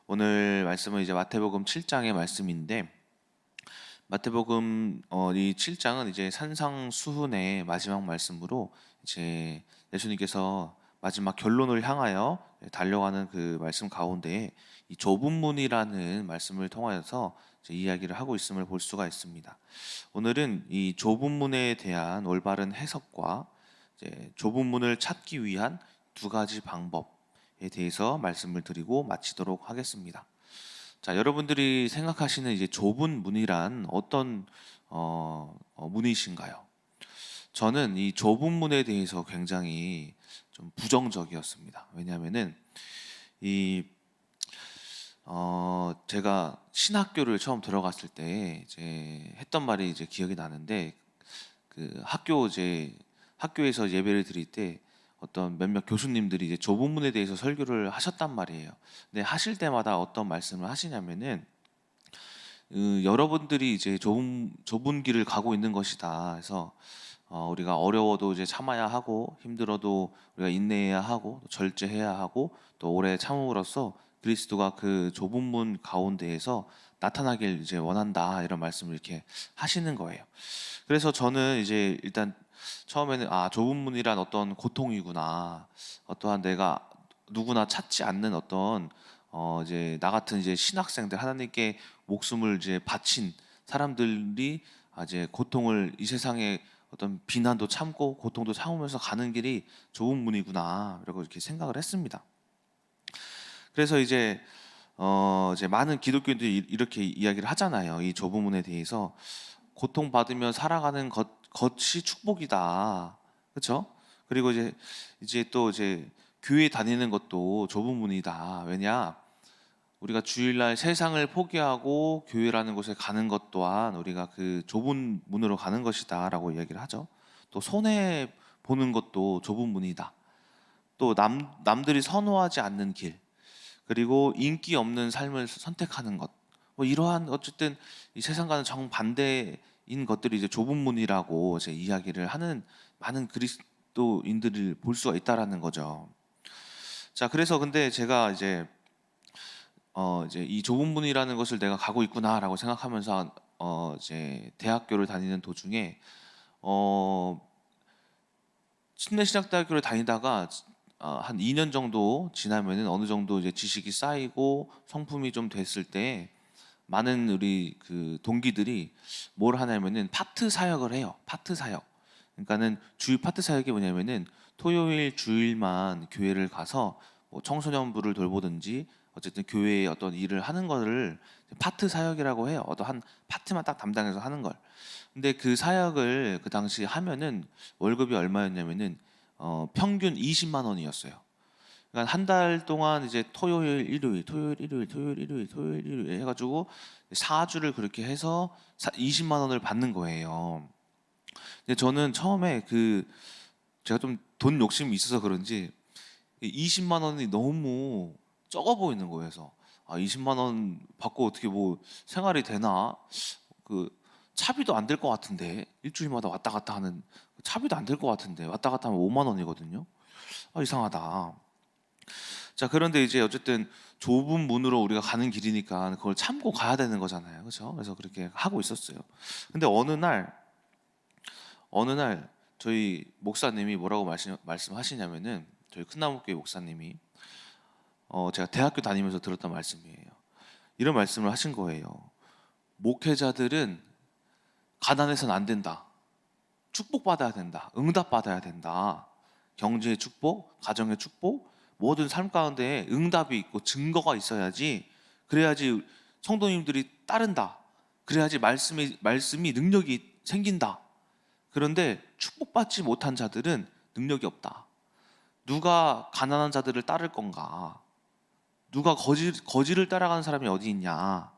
오늘 말씀은 이제 마태복음 7장의 말씀인데 마태복음 이 7장은 이제 산상수훈의 마지막 말씀으로 이제 예수님께서 마지막 결론을 향하여 달려가는 그 말씀 가운데 이 좁은 문이라는 말씀을 통하여서 이제 이야기를 하고 있음을 볼 수가 있습니다. 오늘은 이 좁은 문에 대한 올바른 해석과 이제 좁은 문을 찾기 위한 두 가지 방법에 대해서 말씀을 드리고 마치도록 하겠습니다. 자, 여러분들이 생각하시는 이제 좁은 문이란 어떤 문이신가요? 저는 이 좁은 문에 대해서 굉장히 좀 부정적이었습니다. 왜냐하면은 이 제가 신학교를 처음 들어갔을 때 이제 했던 말이 이제 기억이 나는데 그 학교에서 예배를 드릴 때 어떤 몇몇 교수님들이 이제 좁은 문에 대해서 설교를 하셨단 말이에요. 근데 하실 때마다 어떤 말씀을 하시냐면은 여러분들이 이제 좁은 길을 가고 있는 것이다. 그래서 우리가 어려워도 이제 참아야 하고 힘들어도 우리가 인내해야 하고 또 절제해야 하고 또 오래 참음으로써 그리스도가 그 좁은 문 가운데에서 나타나길 이제 원한다 이런 말씀을 이렇게 하시는 거예요. 그래서 저는 이제 일단 처음에는 좁은 문이란 어떤 고통이구나. 어떠한 내가 누구나 찾지 않는 어떤 이제 나 같은 이제 신학생들 하나님께 목숨을 이제 바친 사람들이 이제 고통을 이 세상에 어떤 비난도 참고 고통도 참으면서 가는 길이 좁은 문이구나. 라고 이렇게 생각을 했습니다. 그래서 이제 많은 기독교인들이 이렇게 이야기를 하잖아요. 이 좁은 문에 대해서 고통받으며 살아가는 것이 축복이다. 그렇죠? 그리고 이제 교회 다니는 것도 좁은 문이다. 왜냐? 우리가 주일날 세상을 포기하고 교회라는 곳에 가는 것 또한 우리가 그 좁은 문으로 가는 것이다라고 이야기를 하죠. 또 손해 보는 것도 좁은 문이다. 또 남들이 선호하지 않는 길, 그리고 인기 없는 삶을 선택하는 것, 뭐 이러한 어쨌든 이 세상과는 정반대인 것들이 이제 좁은 문이라고 이제 이야기를 하는 많은 그리스도인들을 볼 수가 있다라는 거죠. 자, 그래서 근데 제가 이제 이 좁은 문이라는 것을 내가 가고 있구나라고 생각하면서 이제 대학교를 다니는 도중에 어 침례신학대학교를 다니다가 한 2년 정도 지나면은 어느 정도 이제 지식이 쌓이고 성품이 좀 됐을 때 많은 우리 그 동기들이 뭘 하냐면은 파트 사역을 해요. 파트 사역. 그러니까는 주일 파트 사역이 뭐냐면은 토요일 주일만 교회를 가서 뭐 청소년부를 돌보든지 어쨌든 교회에 어떤 일을 하는 거를 파트 사역이라고 해요. 어떤 한 파트만 딱 담당해서 하는 걸. 근데 그 사역을 그 당시 하면은 월급이 얼마였냐면은 평균 20만 원이었어요. 그러니까 한 달 동안 이제 토요일, 일요일, 토요일, 일요일, 토요일, 일요일, 토요일, 일요일 해가지고 4주를 그렇게 해서 20만 원을 받는 거예요. 근데 저는 처음에 제가 좀 돈 욕심이 있어서 그런지 20만 원이 너무 적어 보이는 거예요. 그래서 20만 원 받고 어떻게 뭐 생활이 되나? 그 차비도 안 될 것 같은데 일주일마다 왔다 갔다 하는 차비도 안 될 것 같은데 왔다 갔다 하면 5만 원이거든요. 이상하다. 자, 그런데 이제 어쨌든 좁은 문으로 우리가 가는 길이니까 그걸 참고 가야 되는 거잖아요. 그렇죠? 그래서 그렇게 하고 있었어요. 근데 어느 날 저희 목사님이 뭐라고 말씀하시냐면은 저희 큰나무교회 목사님이 제가 대학교 다니면서 들었던 말씀이에요. 이런 말씀을 하신 거예요. 목회자들은 가난해서는 안 된다. 축복받아야 된다. 응답받아야 된다. 경제의 축복, 가정의 축복, 모든 삶 가운데 응답이 있고 증거가 있어야지. 그래야지 성도님들이 따른다. 그래야지 말씀이 능력이 생긴다. 그런데 축복받지 못한 자들은 능력이 없다. 누가 가난한 자들을 따를 건가? 누가 거지를 따라가는 사람이 어디 있냐?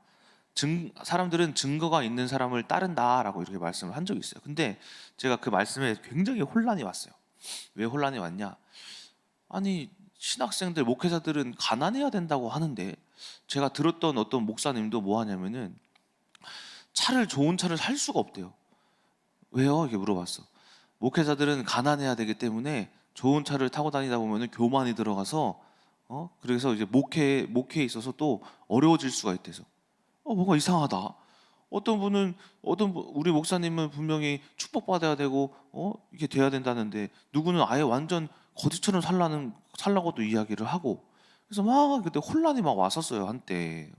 사람들은 증거가 있는 사람을 따른다라고 이렇게 말씀을 한 적이 있어요. 근데 제가 그 말씀에 굉장히 혼란이 왔어요. 왜 혼란이 왔냐? 아니, 신학생들, 목회자들은 가난해야 된다고 하는데 제가 들었던 어떤 목사님도 뭐 하냐면은 좋은 차를 살 수가 없대요. 왜요? 이렇게 물어봤어. 목회자들은 가난해야 되기 때문에 좋은 차를 타고 다니다 보면은 교만이 들어가서 그래서 이제 목회에 있어서 또 어려워질 수가 있대서. 뭔가 이상하다. 우리 목사님은 분명히 축복받아야 되고 이게 돼야 된다는데, 누구는 아예 완전 거지처럼 살라고도 이야기를 하고. 그래서 막 그때 혼란이 막 왔었어요. 한때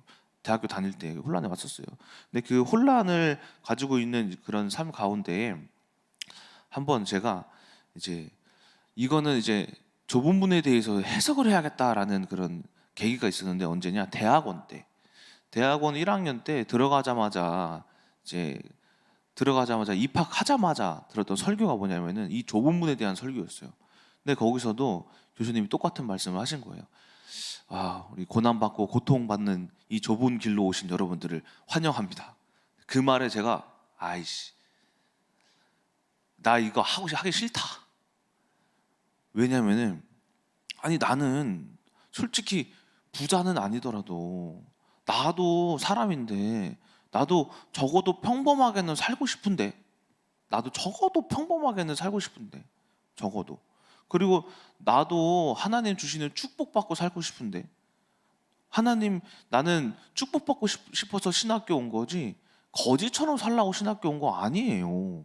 대학교 다닐 때 혼란이 왔었어요. 근데 그 혼란을 가지고 있는 그런 삶 가운데에 한번 제가 이제 이거는 이제 좁은 문에 대해서 해석을 해야겠다라는 그런 계기가 있었는데, 언제냐? 대학원 1학년 때 들어가자마자 입학하자마자 들었던 설교가 뭐냐면은 이 좁은 문에 대한 설교였어요. 근데 거기서도 교수님이 똑같은 말씀을 하신 거예요. 우리 고난받고 고통받는 이 좁은 길로 오신 여러분들을 환영합니다. 그 말에 제가 아이씨, 나 이거 하기 싫다. 왜냐면은 나는 솔직히 부자는 아니더라도 나도 사람인데, 나도 적어도 평범하게는 살고 싶은데, 적어도. 그리고 나도 하나님 주시는 축복받고 살고 싶은데, 나는 축복받고 싶어서 신학교 온 거지 거지처럼 살라고 신학교 온 거 아니에요.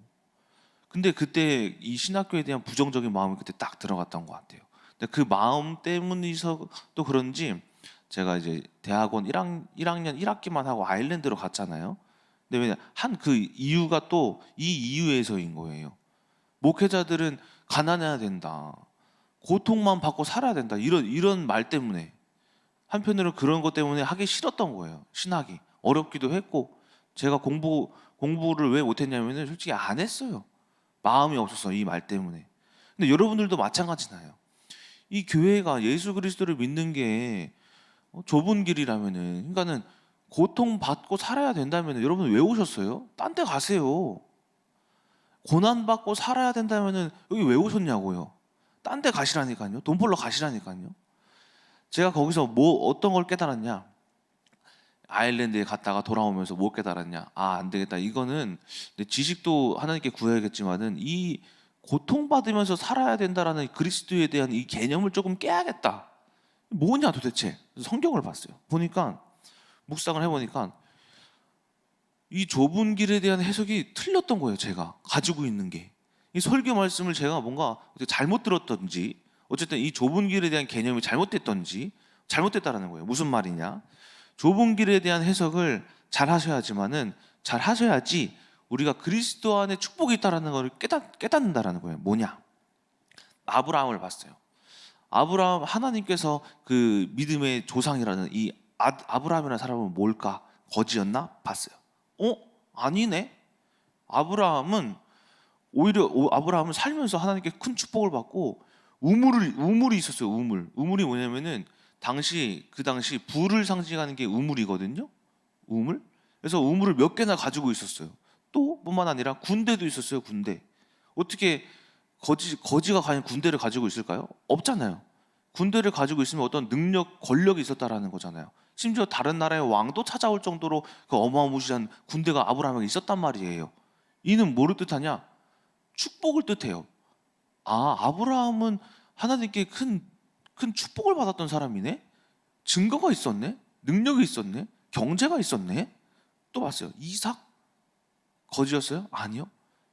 근데 그때 이 신학교에 대한 부정적인 마음이 그때 딱 들어갔던 것 같아요. 근데 그 마음 때문이서도 그런지 제가 이제 대학원 1학년 1학기만 하고 아일랜드로 갔잖아요. 근데 그 이유가 또 이 이유에서인 거예요. 목회자들은 가난해야 된다, 고통만 받고 살아야 된다, 이런 말 때문에, 한편으로 그런 것 때문에 하기 싫었던 거예요. 신학이 어렵기도 했고, 제가 공부를 왜 못했냐면은 솔직히 안 했어요. 마음이 없어서, 이 말 때문에. 근데 여러분들도 마찬가지나요. 이 교회가 예수 그리스도를 믿는 게 좁은 길이라면은, 그러니까는 고통 받고 살아야 된다면은 여러분 왜 오셨어요? 딴 데 가세요. 고난 받고 살아야 된다면은 여기 왜 오셨냐고요. 딴 데 가시라니까요. 돈 벌러 가시라니까요. 제가 거기서 어떤 걸 깨달았냐? 아일랜드에 갔다가 돌아오면서 뭐 깨달았냐? 안 되겠다. 이거는 내 지식도 하나님께 구해야겠지만은 이 고통받으면서 살아야 된다라는 그리스도에 대한 이 개념을 조금 깨야겠다. 뭐냐 도대체? 성경을 봤어요. 보니까, 묵상을 해보니까 이 좁은 길에 대한 해석이 틀렸던 거예요. 제가 가지고 있는 게. 이 설교 말씀을 제가 뭔가 잘못 들었던지, 어쨌든 이 좁은 길에 대한 개념이 잘못됐다라는 거예요. 무슨 말이냐? 좁은 길에 대한 해석을 잘 하셔야지 우리가 그리스도 안에 축복이 있다라는 걸 깨닫는다라는 거예요. 뭐냐? 아브라함을 봤어요. 하나님께서 그 믿음의 조상이라는 이 아브라함이라는 사람은 뭘까? 거지였나? 봤어요. 아니네. 아브라함은 살면서 하나님께 큰 축복을 받고 우물이 있었어요. 우물이 뭐냐면은 그 당시 부를 상징하는 게 우물이거든요. 우물. 그래서 우물을 몇 개나 가지고 있었어요. 또 뿐만 아니라 군대도 있었어요. 군대. 어떻게 거지가 과연 군대를 가지고 있을까요? 없잖아요. 군대를 가지고 있으면 어떤 능력, 권력이 있었다라는 거잖아요. 심지어 다른 나라의 왕도 찾아올 정도로 그 어마무시한 군대가 아브라함에게 있었단 말이에요. 이는 뭐를 뜻하냐? 축복을 뜻해요. 아브라함은 하나님께 큰 축복을 받았던 사람이네? 증거가 있었네? 능력이 있었네? 경제가 있었네? 또 봤어요. 이삭? 거지였어요? 아니요.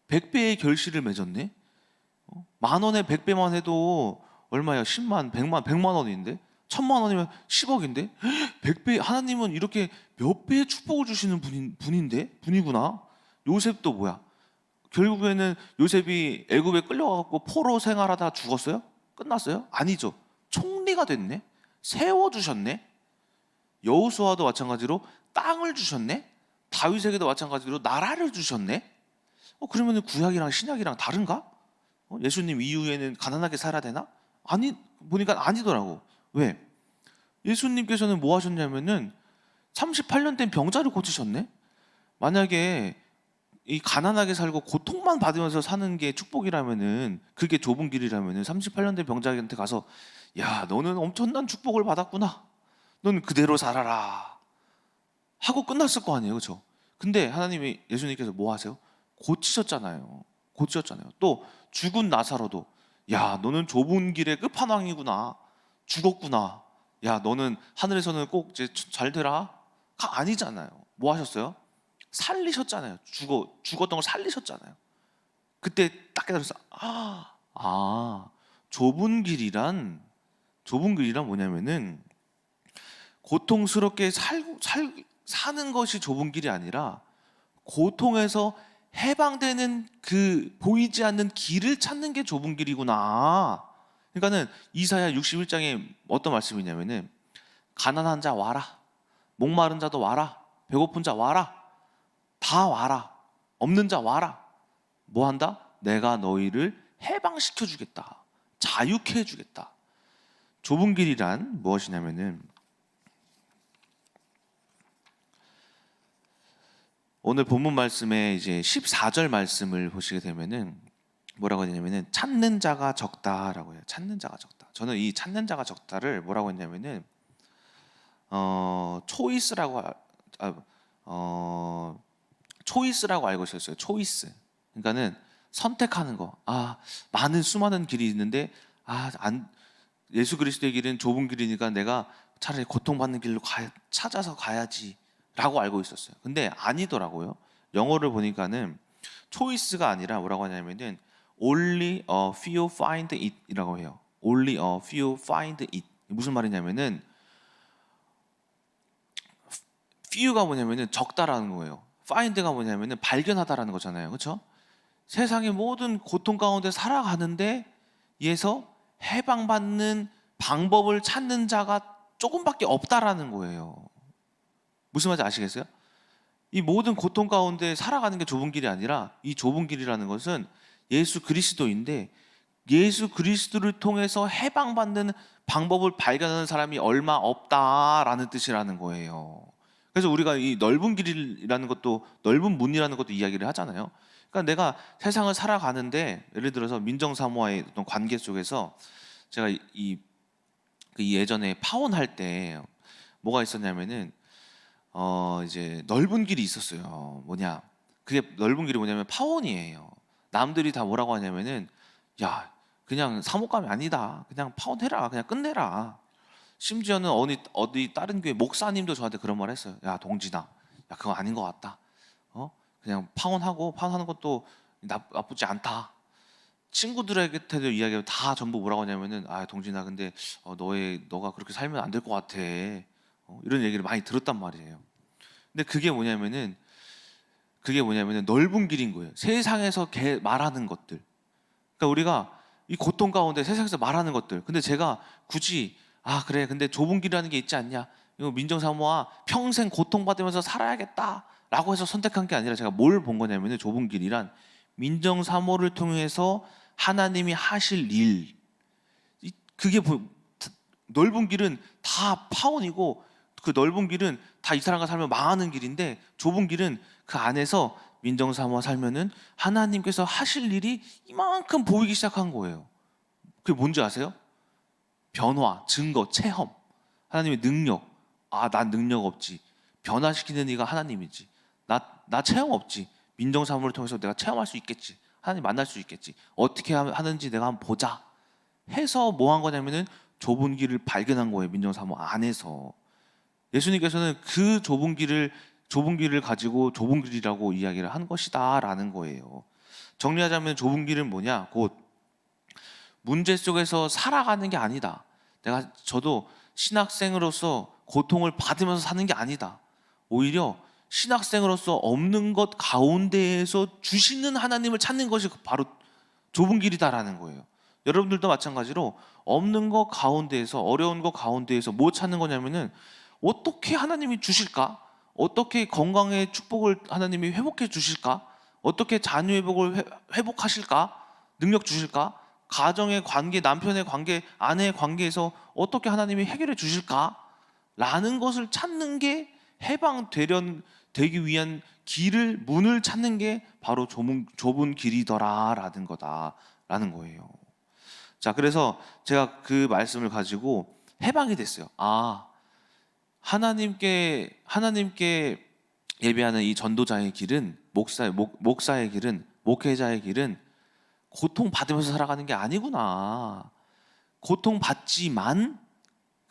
100배의 결실을 맺었네? 10,000원에 100배만 해도 얼마야? 10만, 100만 원인데? 1,000만 원이면 10억인데? 100배, 하나님은 이렇게 몇 배의 축복을 주시는 분이구나. 요셉도 뭐야? 결국에는 요셉이 애굽에 끌려가고 포로 생활하다 죽었어요? 끝났어요? 아니죠. 총리가 됐네? 세워주셨네? 여호수아도 마찬가지로 땅을 주셨네? 다윗에게도 마찬가지로 나라를 주셨네? 그러면 구약이랑 신약이랑 다른가? 예수님 이후에는 가난하게 살아야 되나? 보니까 아니더라고. 왜? 예수님께서는 뭐 하셨냐면은 38년 된 병자를 고치셨네? 만약에 이 가난하게 살고 고통만 받으면서 사는 게 축복이라면은, 그게 좁은 길이라면은 38년 된 병자한테 가서, 야, 너는 엄청난 축복을 받았구나, 넌 그대로 살아라 하고 끝났을 거 아니에요. 그렇죠? 근데 예수님께서 뭐 하세요? 고치셨잖아요. 또 죽은 나사로도, 야, 너는 좁은 길의 끝판왕이구나, 죽었구나, 야 너는 하늘에서는 꼭 이제 잘 되라 가 아니잖아요. 뭐 하셨어요? 살리셨잖아요. 죽었던 걸 살리셨잖아요. 그때 딱 깨달았어. 좁은 길이란 뭐냐면은 고통스럽게 사는 것이 좁은 길이 아니라 고통에서 해방되는 그 보이지 않는 길을 찾는 게 좁은 길이구나. 그러니까는 이사야 61장에 어떤 말씀이냐면은 가난한 자 와라, 목마른 자도 와라, 배고픈 자 와라, 다 와라, 없는 자 와라. 뭐 한다? 내가 너희를 해방시켜 주겠다, 자유케 해주겠다. 좁은 길이란 무엇이냐면은 오늘 본문 말씀에 이제 14절 말씀을 보시게 되면은 뭐라고 했냐면은 찾는 자가 적다라고 해요. 찾는 자가 적다. 저는 이 찾는 자가 적다를 뭐라고 했냐면은 초이스라고 초이스라고 알고 있었어요. 초이스. 그러니까는 선택하는 거. 많은 수많은 길이 있는데 예수 그리스도의 길은 좁은 길이니까 내가 차라리 고통받는 길로 찾아서 가야지라고 알고 있었어요. 근데 아니더라고요. 영어를 보니까는 초이스가 아니라 뭐라고 하냐면은 only a few find it이라고 해요. only a few find it. 무슨 말이냐면은 few가 뭐냐면은 적다라는 거예요. find가 뭐냐면은 발견하다라는 거잖아요. 그렇죠? 세상의 모든 고통 가운데 살아가는데 에서 해방받는 방법을 찾는 자가 조금밖에 없다라는 거예요. 무슨 말인지 아시겠어요? 이 모든 고통 가운데 살아가는 게 좁은 길이 아니라 이 좁은 길이라는 것은 예수 그리스도인데 예수 그리스도를 통해서 해방받는 방법을 발견하는 사람이 얼마 없다라는 뜻이라는 거예요. 그래서 우리가 이 넓은 길이라는 것도 넓은 문이라는 것도 이야기를 하잖아요. 그러니까 내가 세상을 살아가는데 예를 들어서 민정사모와의 어떤 관계 속에서 제가 그 예전에 파혼할 때 뭐가 있었냐면은 이제 넓은 길이 있었어요. 그게 넓은 길이 뭐냐면 파혼이에요. 남들이 다 뭐라고 하냐면은 야 그냥 사목감이 아니다. 그냥 파혼해라. 그냥 끝내라. 심지어는 어디 다른 교회 목사님도 저한테 그런 말 했어요. 야 동진아, 야 그거 아닌 것 같다. 그냥 파혼하는 것도 나쁘지 않다. 친구들에게도 이야기하면 다 전부 뭐라고 하냐면은 동진아 근데 너가 그렇게 살면 안 될 것 같아. 이런 얘기를 많이 들었단 말이에요. 근데 그게 뭐냐면은 넓은 길인 거예요. 세상에서 말하는 것들. 그러니까 우리가 이 고통 가운데 세상에서 말하는 것들. 근데 제가 굳이 그래 근데 좁은 길이라는 게 있지 않냐. 이거 민정사모와 평생 고통받으면서 살아야겠다라고 해서 선택한 게 아니라 제가 뭘 본 거냐면은 좁은 길이란 민정사모를 통해서 하나님이 하실 일. 그게 넓은 길은 다 파혼이고 그 넓은 길은 다 이 사람과 살면 망하는 길인데 좁은 길은 그 안에서 민정사모와 살면은 하나님께서 하실 일이 이만큼 보이기 시작한 거예요. 그게 뭔지 아세요? 변화, 증거, 체험. 하나님의 능력. 난 능력 없지. 변화시키는 이가 하나님이지. 나 체험 없지. 민정사모를 통해서 내가 체험할 수 있겠지. 하나님 만날 수 있겠지. 어떻게 하는지 내가 한번 보자 해서 뭐 한 거냐면은 좁은 길을 발견한 거예요. 민정사모 안에서. 예수님께서는 그 좁은 길을 가지고 좁은 길이라고 이야기를 한 것이다 라는 거예요. 정리하자면 좁은 길은 뭐냐? 곧 문제 속에서 살아가는 게 아니다. 저도 신학생으로서 고통을 받으면서 사는 게 아니다. 오히려 신학생으로서 없는 것 가운데에서 주시는 하나님을 찾는 것이 바로 좁은 길이다라는 거예요. 여러분들도 마찬가지로 없는 것 가운데에서 어려운 것 가운데에서 뭐 찾는 거냐면은 어떻게 하나님이 주실까? 어떻게 건강의 축복을 하나님이 회복해 주실까? 어떻게 자녀 회복을 회복하실까? 능력 주실까? 가정의 관계, 남편의 관계, 아내의 관계에서 어떻게 하나님이 해결해 주실까? 라는 것을 찾는 게 해방되기 위한 문을 찾는 게 바로 좁은 길이더라라는 거다라는 거예요. 자, 그래서 제가 그 말씀을 가지고 해방이 됐어요. 하나님께 예배하는 이 전도자의 길은 목사의 길은 목회자의 길은 고통 받으면서 살아가는 게 아니구나. 고통 받지만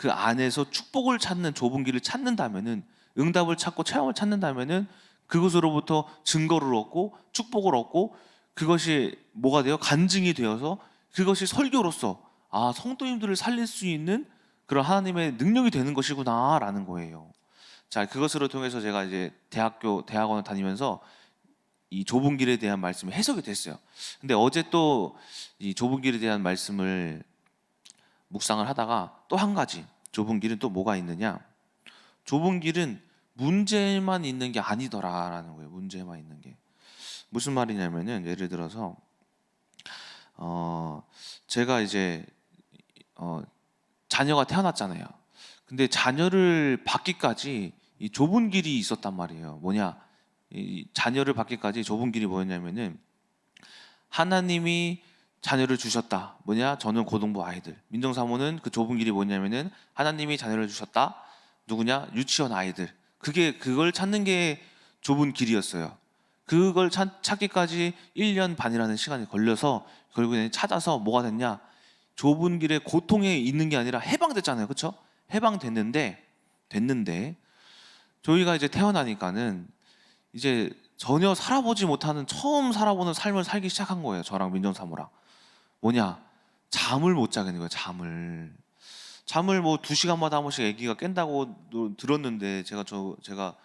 그 안에서 축복을 찾는 좁은 길을 찾는다면은, 응답을 찾고 체험을 찾는다면은 그것으로부터 증거를 얻고 축복을 얻고, 그것이 뭐가 돼요? 간증이 되어서 그것이 설교로서 성도님들을 살릴 수 있는 그런 하나님의 능력이 되는 것이구나라는 거예요. 자, 그것으로 통해서 제가 이제 대학원을 다니면서 이 좁은 길에 대한 말씀이 해석이 됐어요. 근데 어제 또 이 좁은 길에 대한 말씀을 묵상을 하다가 또 한 가지, 좁은 길은 또 뭐가 있느냐? 좁은 길은 문제만 있는 게 아니더라라는 거예요. 문제만 있는 게. 무슨 말이냐면은, 예를 들어서 제가 이제 자녀가 태어났잖아요. 근데 자녀를 받기까지 이 좁은 길이 있었단 말이에요. 뭐냐? 이 자녀를 받기까지 좁은 길이 뭐였냐면은, 하나님이 자녀를 주셨다. 뭐냐? 저는 고등부 아이들. 민정사모는 그 좁은 길이 뭐냐면은, 하나님이 자녀를 주셨다. 누구냐? 유치원 아이들. 그걸 찾는 게 좁은 길이었어요. 그걸 찾기까지 1년 반이라는 시간이 걸려서 결국에는 찾아서 뭐가 됐냐? 좁은 길에 고통에 있는 게 아니라 해방됐잖아요. 그렇죠? 해방됐는데 저희가 이제 태어나니까는 이제 전혀 살아보지 못하는, 처음 살아보는 삶을 살기 시작한 거예요. 저랑 민정사모랑. 뭐냐? 잠을 못 자겠는 거예요. 잠을 뭐 2시간마다 한 번씩 아기가 깬다고 들었는데, 제가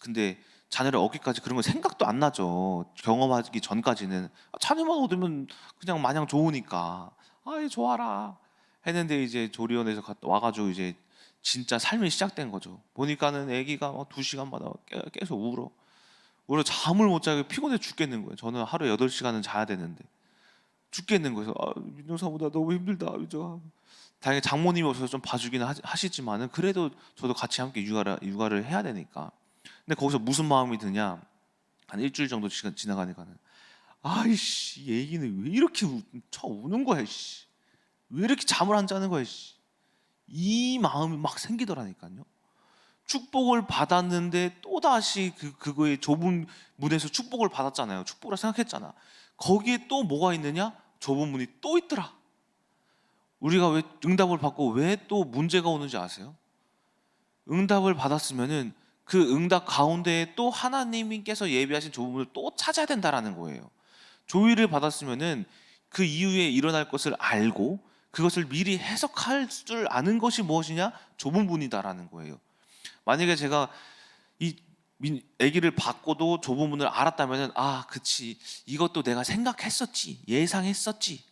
근데 자녀를 얻기까지 그런 거 생각도 안 나죠. 경험하기 전까지는 자녀만 얻으면 그냥 마냥 좋으니까 아이 좋아라 했는데, 이제 조리원에서 와가지고 이제 진짜 삶이 시작된 거죠. 보니까는 아기가 2시간마다 계속 울어 잠을 못 자게 피곤해 죽겠는 거예요. 저는 하루에 8시간은 자야 되는데 죽겠는 거예요. 민정사보다 너무 힘들다. 당연히 장모님이 오셔서 좀 봐주기는 하시지만은, 그래도 저도 같이 함께 육아를 해야 되니까. 근데 거기서 무슨 마음이 드냐? 한 일주일 정도 지나가니까는, 아이씨, 이 애기는 왜 이렇게 우는 거야? 씨. 왜 이렇게 잠을 안 자는 거야? 씨. 이 마음이 막 생기더라니까요. 축복을 받았는데 또다시 그거의 좁은 문에서 축복을 받았잖아요. 축복을 생각했잖아. 거기에 또 뭐가 있느냐? 좁은 문이 또 있더라. 우리가 왜 응답을 받고 왜 또 문제가 오는지 아세요? 응답을 받았으면은 그 응답 가운데에 또 하나님께서 예비하신 좁은 문을 또 찾아야 된다라는 거예요. 조의를 받았으면은 그 이후에 일어날 것을 알고 그것을 미리 해석할 줄 아는 것이 무엇이냐? 좁은 문이다라는 거예요. 만약에 제가 이 아기를 받고도 좁은 문을 알았다면은, 그치, 이것도 내가 생각했었지, 예상했었지,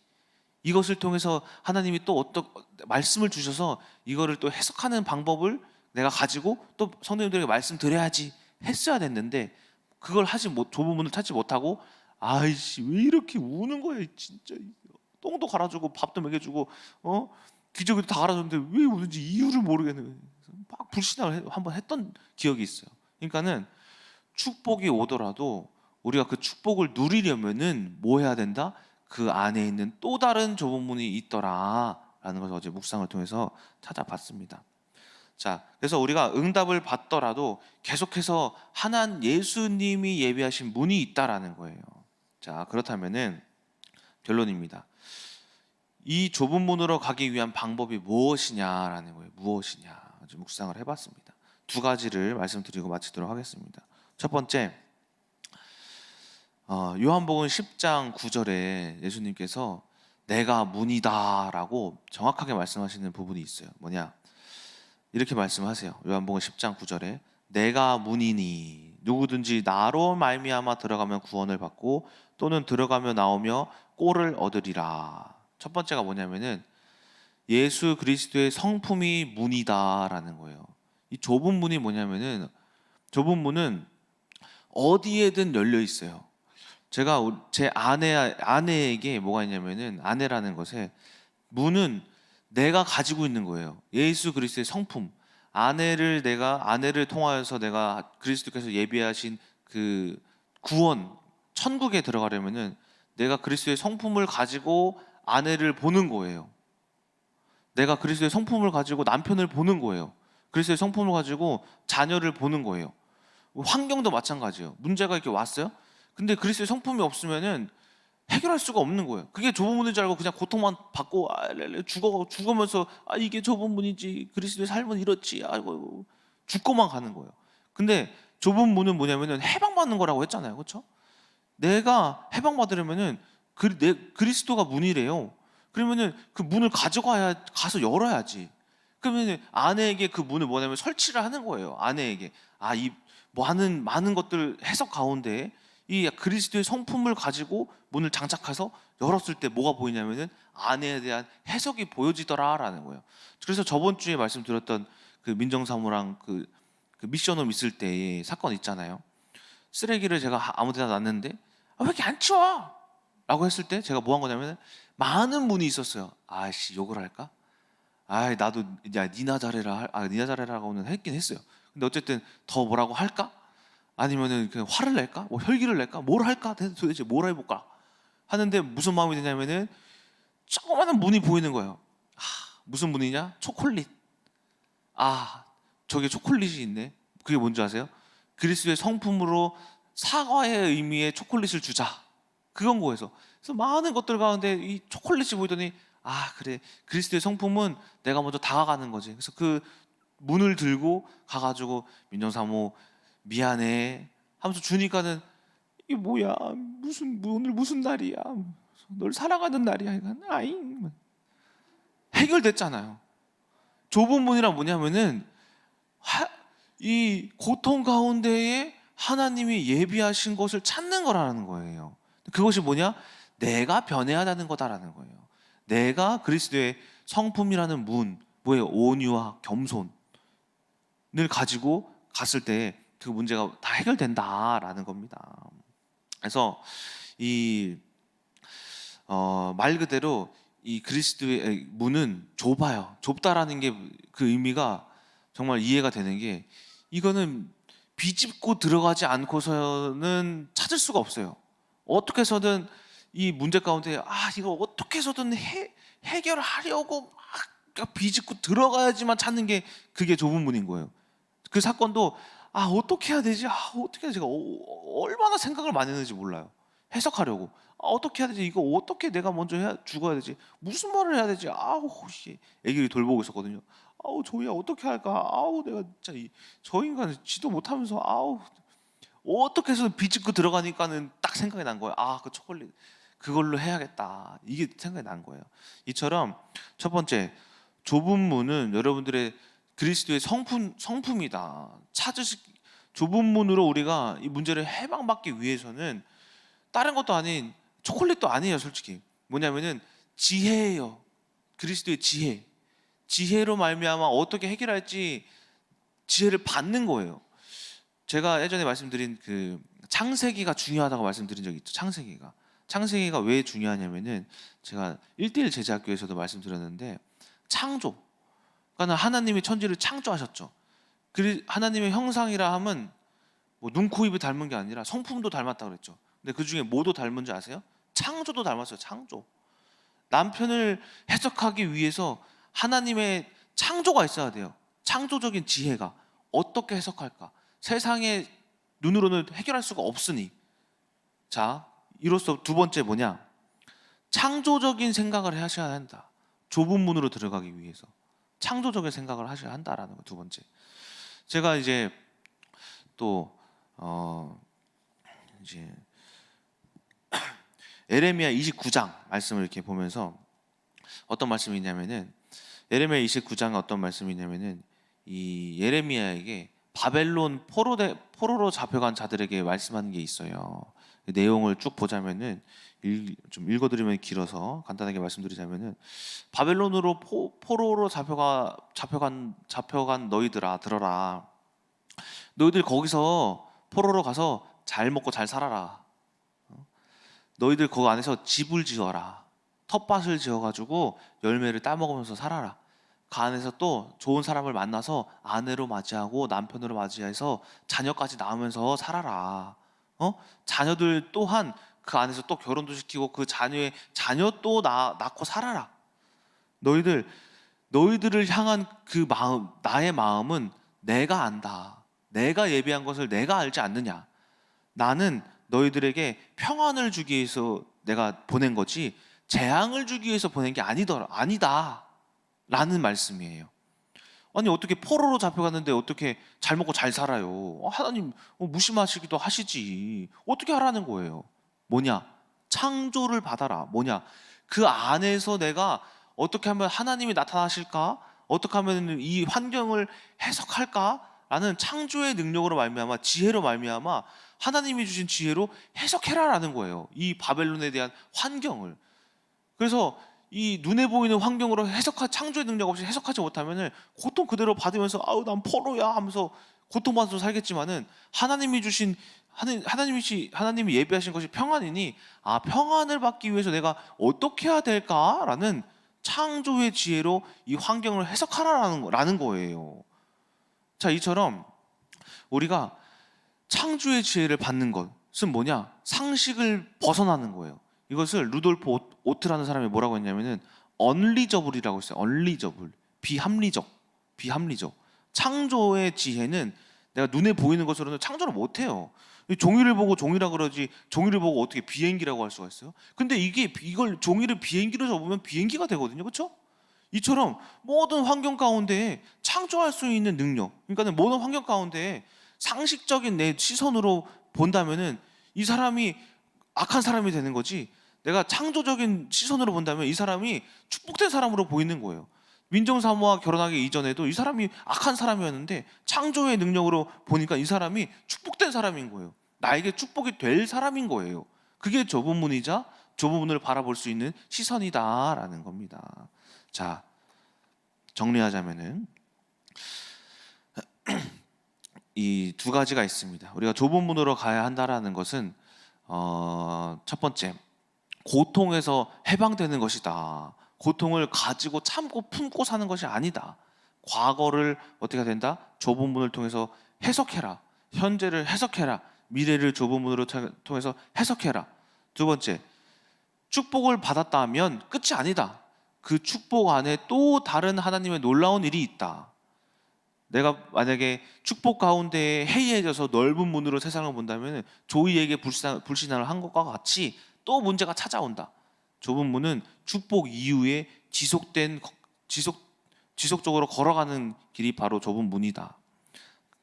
이것을 통해서 하나님이 또 어떤 말씀을 주셔서 이거를 또 해석하는 방법을 내가 가지고 또 성도님들에게 말씀드려야지 했어야 됐는데, 그걸 좁은 문을 찾지 못하고 아이씨 왜 이렇게 우는 거야 진짜. 똥도 갈아주고 밥도 먹여주고 기저귀도 다 갈아줬는데 왜 우는지 이유를 모르겠는 거예요. 막 불신앙을 한번 했던 기억이 있어요. 그러니까는 축복이 오더라도 우리가 그 축복을 누리려면은 뭐 해야 된다? 그 안에 있는 또 다른 좁은 문이 있더라라는 것을 어제 묵상을 통해서 찾아봤습니다. 자, 그래서 우리가 응답을 받더라도 계속해서 예수님이 예비하신 문이 있다라는 거예요. 자, 그렇다면은 결론입니다. 이 좁은 문으로 가기 위한 방법이 무엇이냐라는 거예요. 무엇이냐. 아주 묵상을 해봤습니다. 2가지를 말씀드리고 마치도록 하겠습니다. 첫 번째, 요한복음 10장 9절에 예수님께서 내가 문이다라고 정확하게 말씀하시는 부분이 있어요. 뭐냐? 이렇게 말씀하세요. 요한복음 10장 9절에 내가 문이니 누구든지 나로 말미암아 들어가면 구원을 받고 또는 들어가며 나오며 꼴을 얻으리라. 첫 번째가 뭐냐면은 예수 그리스도의 성품이 문이다라는 거예요. 이 좁은 문이 뭐냐면은, 좁은 문은 어디에든 열려 있어요. 제가 제 아내에게 뭐가 있냐면은, 아내라는 것에 문은 내가 가지고 있는 거예요. 예수 그리스도의 성품. 아내를 통하여서 내가 그리스도께서 예비하신 그 구원, 천국에 들어가려면은 내가 그리스도의 성품을 가지고 아내를 보는 거예요. 내가 그리스도의 성품을 가지고 남편을 보는 거예요. 그리스도의 성품을 가지고 자녀를 보는 거예요. 환경도 마찬가지예요. 문제가 이렇게 왔어요. 근데 그리스도의 성품이 없으면은 해결할 수가 없는 거예요. 그게 좁은 문인 줄 알고 그냥 고통만 받고 죽으면서 이게 좁은 문이지, 그리스도의 삶은 이렇지, 아이고 죽고만 가는 거예요. 근데 좁은 문은 뭐냐면은 해방받는 거라고 했잖아요, 그렇죠? 내가 해방받으려면은 그리스도가 문이래요. 그러면은 그 문을 가서 열어야지. 그러면은 아내에게 그 문을 뭐냐면 설치를 하는 거예요. 아내에게 이 많은 것들 해석 가운데 이 그리스도의 성품을 가지고 문을 장착해서 열었을 때 뭐가 보이냐면은 아내에 대한 해석이 보여지더라라는 거예요. 그래서 저번 주에 말씀드렸던 그 민정사무랑 그 미션홈 있을 때의 사건 있잖아요. 쓰레기를 제가 아무 데나 놨는데 왜 이렇게 안 치워? 라고 했을 때 제가 뭐 한 거냐면 많은 문이 있었어요. 아씨, 욕을 할까? 나도 니나 잘해라. 니나 잘해라고는 했긴 했어요. 근데 어쨌든 더 뭐라고 할까? 아니면은 그냥 화를 낼까? 뭐 혈기를 낼까? 뭘 할까? 도대체 뭘 해볼까? 하는데 무슨 마음이 드냐면은 조그마한 문이 보이는 거예요. 무슨 문이냐? 초콜릿. 저게 초콜릿이 있네. 그게 뭔지 아세요? 그리스도의 성품으로 사과의 의미의 초콜릿을 주자. 그건 거에서. 그래서 많은 것들 가운데 이 초콜릿이 보이더니 그래, 그리스도의 성품은 내가 먼저 다가가는 거지. 그래서 그 문을 들고 가가지고 민정사모 미안해 하면서 주니까는 이게 뭐야, 오늘 무슨 날이야, 널 사랑하는 날이야. 이건 아잉, 해결됐잖아요. 좁은 문이란 뭐냐면은 이 고통 가운데에 하나님이 예비하신 것을 찾는 거라는 거예요. 그것이 뭐냐? 내가 변해야 하는 거다라는 거예요. 내가 그리스도의 성품이라는 뭐예요? 온유와 겸손을 가지고 갔을 때 그 문제가 다 해결된다라는 겁니다. 그래서 말 그대로 이 그리스도의 문은 좁아요. 좁다라는 게 그 의미가 정말 이해가 되는 게, 이거는 비집고 들어가지 않고서는 찾을 수가 없어요. 어떻게 해서든 이 문제 가운데 이거 어떻게 해서든 해결하려고 막 비집고 들어가야지만 찾는 게 그게 좁은 문인 거예요. 그 사건도 어떻게 해야 되지? 어떻게 해야 되지? 제가 얼마나 생각을 많이 했는지 몰라요. 해석하려고 어떻게 해야 되지? 이거 어떻게 내가 먼저 죽어야 되지? 무슨 말을 해야 되지? 애기를 돌보고 있었거든요. 저희야 어떻게 할까? 내가 진짜 저 인간 지도 못하면서 어떻게 해서 비집고 들어가니까는 딱 생각이 난 거예요. 그 초콜릿 그걸로 해야겠다. 이게 생각이 난 거예요. 이처럼 첫 번째, 좁은 문은 여러분들의 그리스도의 성품이다. 좁은 문으로 우리가 이 문제를 해방받기 위해서는 다른 것도 아닌 초콜릿도 아니에요. 솔직히 뭐냐면은 지혜예요. 그리스도의 지혜로 말미암아 어떻게 해결할지 지혜를 받는 거예요. 제가 예전에 말씀드린 그 창세기가 중요하다고 말씀드린 적이 있죠. 창세기가 왜 중요하냐면은 제가 1:1 제자학교에서도 말씀드렸는데, 그러니까 하나님이 천지를 창조하셨죠. 하나님의 형상이라 함은 뭐 눈, 코, 입이 닮은 게 아니라 성품도 닮았다고 그랬죠. 근데 그 중에 뭐도 닮은지 아세요? 창조도 닮았어요. 창조. 남편을 해석하기 위해서 하나님의 창조가 있어야 돼요. 창조적인 지혜가 어떻게 해석할까? 세상의 눈으로는 해결할 수가 없으니. 자, 이로써 두 번째 뭐냐? 창조적인 생각을 하셔야 한다. 좁은 문으로 들어가기 위해서 창조적인 생각을 하셔야 한다라는 거 두 번째. 제가 이제 또 이제 에레미야 29장 말씀을 이렇게 보면서 어떤 말씀이 있냐면은, 에레미야 29장 어떤 말씀이 있냐면은 이 예레미야에게 바벨론 포로로 잡혀간 자들에게 말씀하는 게 있어요. 그 내용을 쭉 보자면은 좀 읽어드리면 길어서 간단하게 말씀드리자면은, 바벨론으로 포로로 잡혀간 너희들아 들어라. 너희들 거기서 포로로 가서 잘 먹고 잘 살아라. 너희들 거기 안에서 집을 지어라. 텃밭을 지어가지고 열매를 따먹으면서 살아라. 그 안에서 또 좋은 사람을 만나서 아내로 맞이하고 남편으로 맞이해서 자녀까지 낳으면서 살아라. 자녀들 또한 그 안에서 또 결혼도 시키고 그 자녀의 자녀 또 낳고 살아라. 너희들을 향한 그 마음, 나의 마음은 내가 안다. 내가 예비한 것을 내가 알지 않느냐? 나는 너희들에게 평안을 주기 위해서 내가 보낸 거지 재앙을 주기 위해서 보낸 게 아니다 라는 말씀이에요. 아니 어떻게 포로로 잡혀갔는데 어떻게 잘 먹고 잘 살아요? 하나님 무심하시기도 하시지. 어떻게 하라는 거예요? 뭐냐? 창조를 받아라. 뭐냐? 그 안에서 내가 어떻게 하면 하나님이 나타나실까? 어떻게 하면 이 환경을 해석할까? 라는 창조의 능력으로 말미암아, 지혜로 말미암아 하나님이 주신 지혜로 해석해라라는 거예요. 이 바벨론에 대한 환경을. 그래서 이 눈에 보이는 환경으로 창조의 능력 없이 해석하지 못하면은 고통 그대로 받으면서 아우 난 포로야 하면서 고통받아서 살겠지만은 하나님이 주신 하나님이 예비하신 것이 평안이니 평안을 받기 위해서 내가 어떻게 해야 될까라는 창조의 지혜로 이 환경을 해석하라라는 거예요. 자, 이처럼 우리가 창조의 지혜를 받는 것은 뭐냐? 상식을 벗어나는 거예요. 이것을 루돌프 오트라는 사람이 뭐라고 했냐면은 언리저블이라고 했어요. 언리저블, 비합리적. 창조의 지혜는 내가 눈에 보이는 것으로는 창조를 못해요. 종이를 보고 종이라 그러지 종이를 보고 어떻게 비행기라고 할 수가 있어요? 근데 이걸 종이를 비행기로 접으면 비행기가 되거든요, 그렇죠? 이처럼 모든 환경 가운데 창조할 수 있는 능력, 그러니까 모든 환경 가운데 상식적인 내 시선으로 본다면은 이 사람이 악한 사람이 되는 거지, 내가 창조적인 시선으로 본다면 이 사람이 축복된 사람으로 보이는 거예요. 민정사모와 결혼하기 이전에도 이 사람이 악한 사람이었는데 창조의 능력으로 보니까 이 사람이 축복된 사람인 거예요. 나에게 축복이 될 사람인 거예요. 그게 좁은 문이자 좁은 문을 바라볼 수 있는 시선이다라는 겁니다. 자, 정리하자면은 이 두 가지가 있습니다. 우리가 좁은 문으로 가야 한다라는 것은 첫 번째, 고통에서 해방되는 것이다. 고통을 가지고 참고 품고 사는 것이 아니다. 과거를 어떻게 해야 된다? 좁은 문을 통해서 해석해라. 현재를 해석해라. 미래를 좁은 문으로 통해서 해석해라. 두 번째, 축복을 받았다 하면 끝이 아니다. 그 축복 안에 또 다른 하나님의 놀라운 일이 있다. 내가 만약에 축복 가운데 해이해져서 넓은 문으로 세상을 본다면 조이에게 불신앙을 한 것과 같이 또 문제가 찾아온다. 좁은 문은 축복 이후에 지속적으로 걸어가는 길이 바로 좁은 문이다.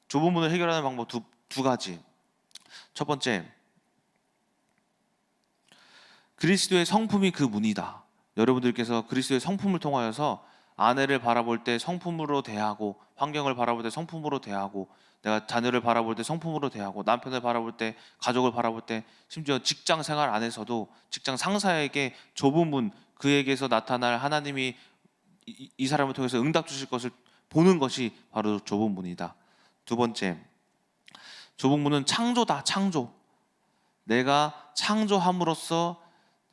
좁은 문을 해결하는 방법 두 가지. 첫 번째, 그리스도의 성품이 그 문이다. 여러분들께서 그리스도의 성품을 통하여서 아내를 바라볼 때 성품으로 대하고, 환경을 바라볼 때 성품으로 대하고, 내가 자녀를 바라볼 때 성품으로 대하고, 남편을 바라볼 때, 가족을 바라볼 때, 심지어 직장 생활 안에서도 직장 상사에게 좁은 문, 그에게서 나타날 하나님이 이 사람을 통해서 응답 주실 것을 보는 것이 바로 좁은 문이다. 두 번째, 좁은 문은 창조다. 창조. 내가 창조함으로써,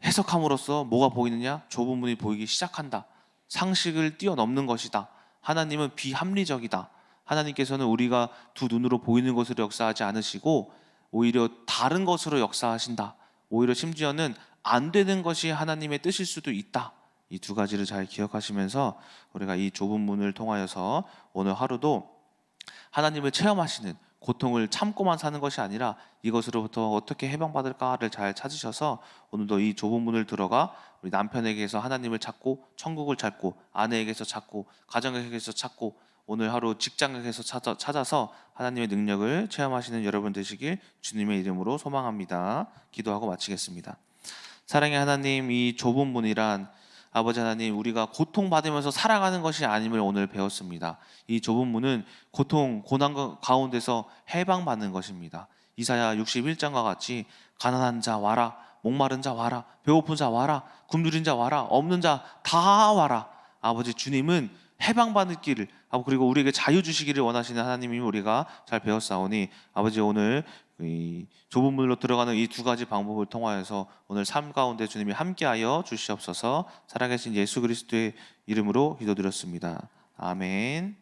해석함으로써 뭐가 보이느냐? 좁은 문이 보이기 시작한다. 상식을 뛰어넘는 것이다. 하나님은 비합리적이다. 하나님께서는 우리가 두 눈으로 보이는 것으로 역사하지 않으시고 오히려 다른 것으로 역사하신다. 오히려 심지어는 안 되는 것이 하나님의 뜻일 수도 있다. 이 두 가지를 잘 기억하시면서 우리가 이 좁은 문을 통하여서 오늘 하루도 하나님을 체험하시는, 고통을 참고만 사는 것이 아니라 이것으로부터 어떻게 해방받을까를 잘 찾으셔서 오늘도 이 좁은 문을 들어가 우리 남편에게서 하나님을 찾고, 천국을 찾고, 아내에게서 찾고, 가정에게서 찾고, 오늘 하루 직장에게서 찾아서 하나님의 능력을 체험하시는 여러분 되시길 주님의 이름으로 소망합니다. 기도하고 마치겠습니다. 사랑의 하나님, 이 좁은 문이란 아버지 하나님, 우리가 고통받으면서 살아가는 것이 아님을 오늘 배웠습니다. 이 좁은 문은 고통, 고난 가운데서 해방받는 것입니다. 이사야 61장과 같이 가난한 자 와라, 목마른 자 와라, 배고픈 자 와라, 굶주린 자 와라, 없는 자 다 와라. 아버지, 주님은 해방받을 길을, 그리고 우리에게 자유 주시기를 원하시는 하나님이 우리가 잘 배웠사오니 아버지, 오늘 이 좁은 문으로 들어가는 이 두 가지 방법을 통하여서 오늘 삶 가운데 주님이 함께하여 주시옵소서. 살아계신 예수 그리스도의 이름으로 기도드렸습니다. 아멘.